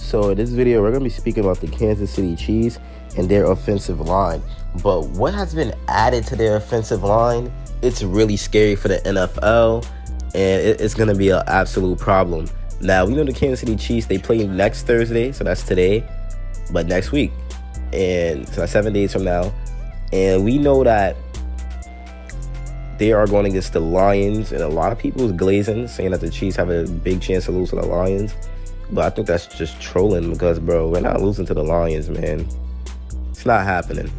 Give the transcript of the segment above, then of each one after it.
So in this video, we're going to be speaking about the Kansas City Chiefs and their offensive line. But what has been added to their offensive line, it's really scary for the NFL, and it's going to be an absolute problem. Now, we know the Kansas City Chiefs, they play next Thursday, so that's today, but next week. And so that's 7 days from now. And we know that they are going against the Lions, and a lot of people is glazing, saying that the Chiefs have a big chance to lose to the Lions. But I think that's just trolling because, bro, we're not losing to the Lions, man. It's not happening.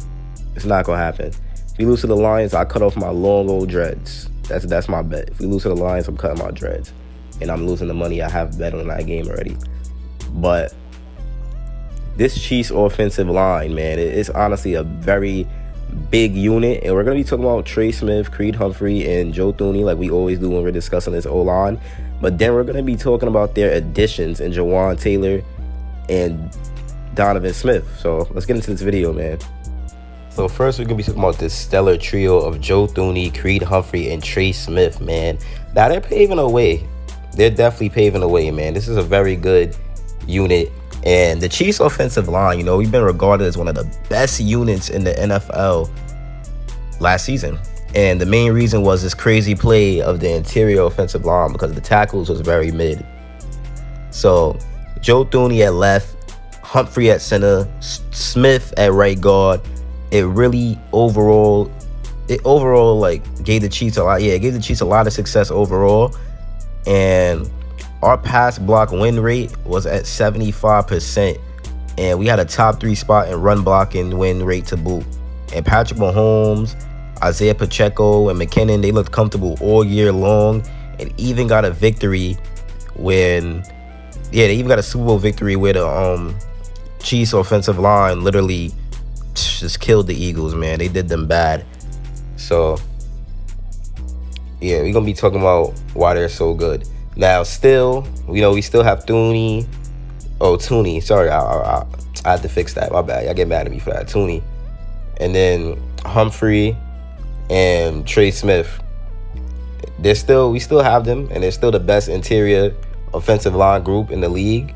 It's not going to happen. If we lose to the Lions, I cut off my long old dreads. That's my bet. If we lose to the Lions, I'm cutting my dreads. And I'm losing the money I have bet on that game already. But this Chiefs offensive line, man, it's honestly a very big unit. And we're going to be talking about Trey Smith, Creed Humphrey, and Joe Thuney like we always do when we're discussing this O-line. But then we're going to be talking about their additions in Juwan Taylor and Donovan Smith. So let's get into this video, man. So first, we're going to be talking about this stellar trio of Joe Thuney, Creed Humphrey, and Trey Smith, man. Now, they're paving the way. They're definitely paving the way, man. This is a very good unit. And the Chiefs offensive line, we've been regarded as one of the best units in the NFL last season. And the main reason was this crazy play of the interior offensive line because the tackles was very mid. So Joe Thuney at left, Humphrey at center, Smith at right guard. It overall like gave the Chiefs a lot. Yeah, it gave the Chiefs a lot of success overall. And our pass block win rate was at 75%. And we had a top 3 spot in run blocking win rate to boot. And Patrick Mahomes, Isaiah Pacheco, and McKinnon, they looked comfortable all year long, and even got a victory they even got a Super Bowl victory where the Chiefs offensive line literally just killed the Eagles, man. They did them bad. So yeah, we're gonna be talking about why they're so good. Now, still, we still have Thuney. Oh, Thuney. Sorry, I had to fix that. My bad. Y'all get mad at me for that. Thuney, and then Humphrey and Trey Smith. We still have them, and they're still the best interior offensive line group in the league.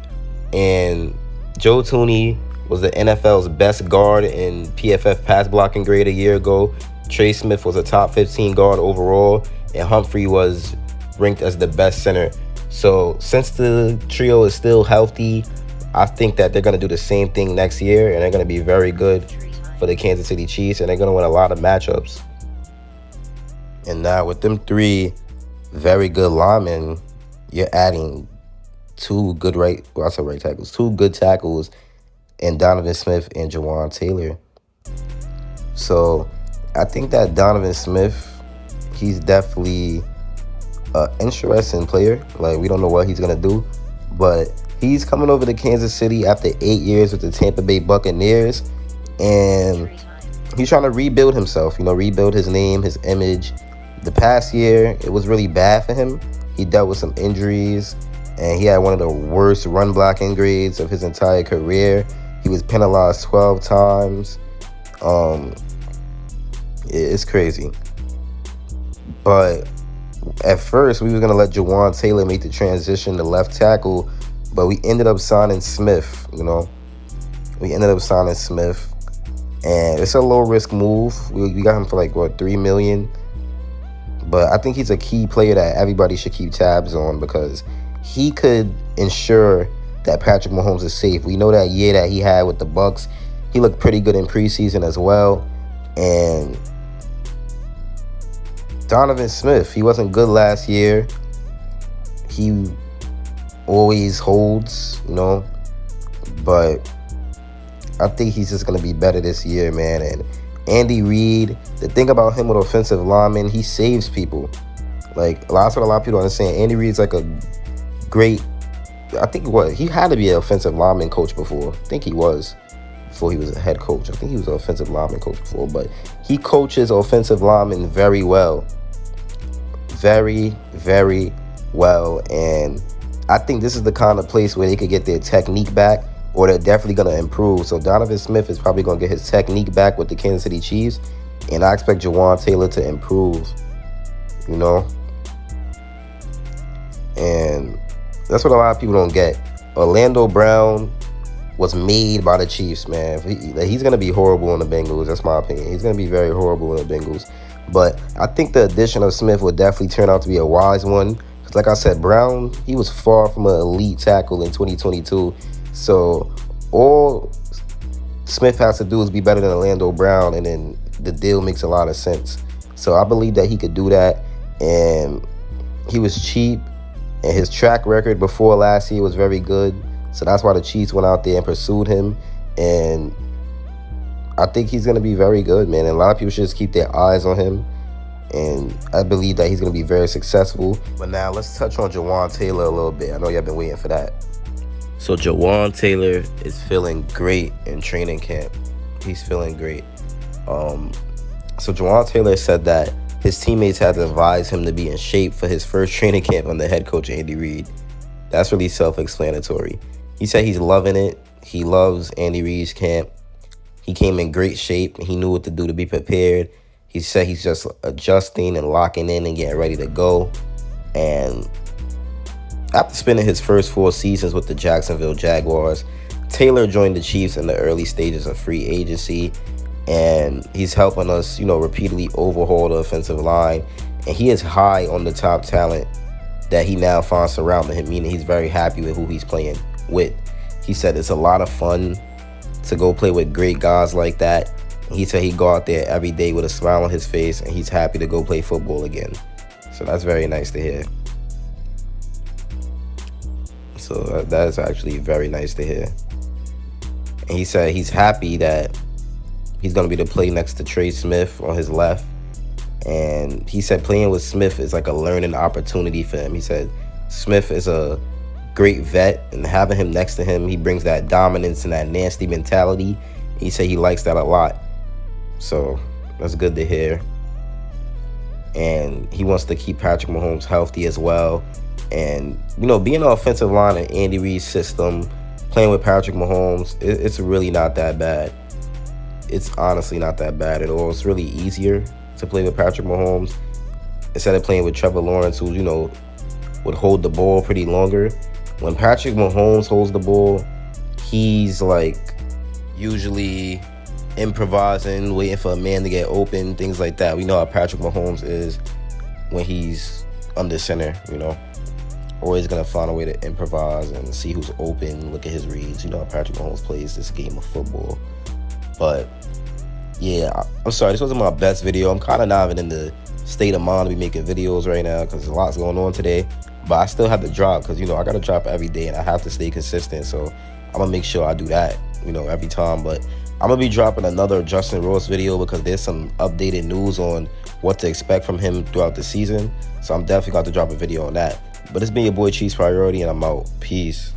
And Joe Thuney was the NFL's best guard in PFF pass blocking grade a year ago. Trey Smith was a top 15 guard overall, and Humphrey was ranked as the best center. So since the trio is still healthy, I think that they're going to do the same thing next year, and they're going to be very good for the Kansas City Chiefs, and they're going to win a lot of matchups. And now with them 3 very good linemen, you're adding 2 good tackles, 2 good tackles, and Donovan Smith and Juwan Taylor. So I think that Donovan Smith, he's definitely an interesting player. Like, we don't know what he's going to do, but he's coming over to Kansas City after 8 years with the Tampa Bay Buccaneers, and he's trying to rebuild himself, rebuild his name, his image. The past year, it was really bad for him. He dealt with some injuries, and he had one of the worst run blocking grades of his entire career. He was penalized 12 times. It's crazy. But at first, we were going to let Juwan Taylor make the transition to left tackle, but we ended up signing Smith, We ended up signing Smith, and it's a low-risk move. We got him for, $3 million? But I think he's a key player that everybody should keep tabs on because he could ensure that Patrick Mahomes is safe. We know that year that he had with the Bucs, he looked pretty good in preseason as well. And Donovan Smith, he wasn't good last year. He always holds, but I think he's just going to be better this year, man. And Andy Reid, the thing about him with offensive linemen, he saves people. That's what a lot of people understand. Andy Reid's like a great, he had to be an offensive lineman coach before. I think he was before he was a head coach. I think he was an offensive lineman coach before, but he coaches offensive linemen very well. Very, very well. And I think this is the kind of place where they could get their technique back, or they're definitely going to improve. So Donovan Smith is probably going to get his technique back with the Kansas City Chiefs, and I expect Juwan Taylor to improve, And that's what a lot of people don't get. Orlando Brown was made by the Chiefs, man. He's gonna be horrible in the Bengals. That's my opinion. He's gonna be very horrible in the Bengals. But I think the addition of Smith would definitely turn out to be a wise one. Because like I said, Brown, he was far from an elite tackle in 2022. So all Smith has to do is be better than Orlando Brown, and then the deal makes a lot of sense. So I believe that he could do that. And he was cheap, and his track record before last year was very good. So that's why the Chiefs went out there and pursued him. And I think he's going to be very good, man. And a lot of people should just keep their eyes on him. And I believe that he's going to be very successful. But now let's touch on Juwan Taylor a little bit. I know y'all been waiting for that. So Juwan Taylor is feeling great in training camp. He's feeling great. So Juwan Taylor said that his teammates had to advise him to be in shape for his first training camp under head coach Andy Reid. That's really self-explanatory. He said he's loving it. He loves Andy Reid's camp. He came in great shape. He knew what to do to be prepared. He said he's just adjusting and locking in and getting ready to go. And after spending his first 4 seasons with the Jacksonville Jaguars, Taylor joined the Chiefs in the early stages of free agency. And he's helping us, repeatedly overhaul the offensive line. And he is high on the top talent that he now finds surrounding him, meaning he's very happy with who he's playing with. He said it's a lot of fun to go play with great guys like that. He said he'd go out there every day with a smile on his face, and he's happy to go play football again. So that's very nice to hear. So that is actually very nice to hear. And he said he's happy that he's going to be able to play next to Trey Smith on his left. And he said playing with Smith is like a learning opportunity for him. He said Smith is a great vet, and having him next to him, he brings that dominance and that nasty mentality. He said he likes that a lot. So that's good to hear. And he wants to keep Patrick Mahomes healthy as well. And, being an offensive line in Andy Reid's system, playing with Patrick Mahomes, it's really not that bad. It's honestly not that bad at all. It's really easier to play with Patrick Mahomes instead of playing with Trevor Lawrence, who, would hold the ball pretty longer. When Patrick Mahomes holds the ball, he's like usually improvising, waiting for a man to get open, things like that. We know how Patrick Mahomes is when he's under center, Always going to find a way to improvise and see who's open, look at his reads. You know how Patrick Mahomes plays this game of football. But yeah, I'm sorry, this wasn't my best video. I'm kind of not even in the state of mind to be making videos right now because there's a lot going on today. But I still have to drop because, I got to drop every day and I have to stay consistent. So I'm going to make sure I do that, every time. But I'm going to be dropping another Justin Ross video because there's some updated news on what to expect from him throughout the season. So I'm definitely going to drop a video on that. But it's been your boy Chiefs Priority, and I'm out. Peace.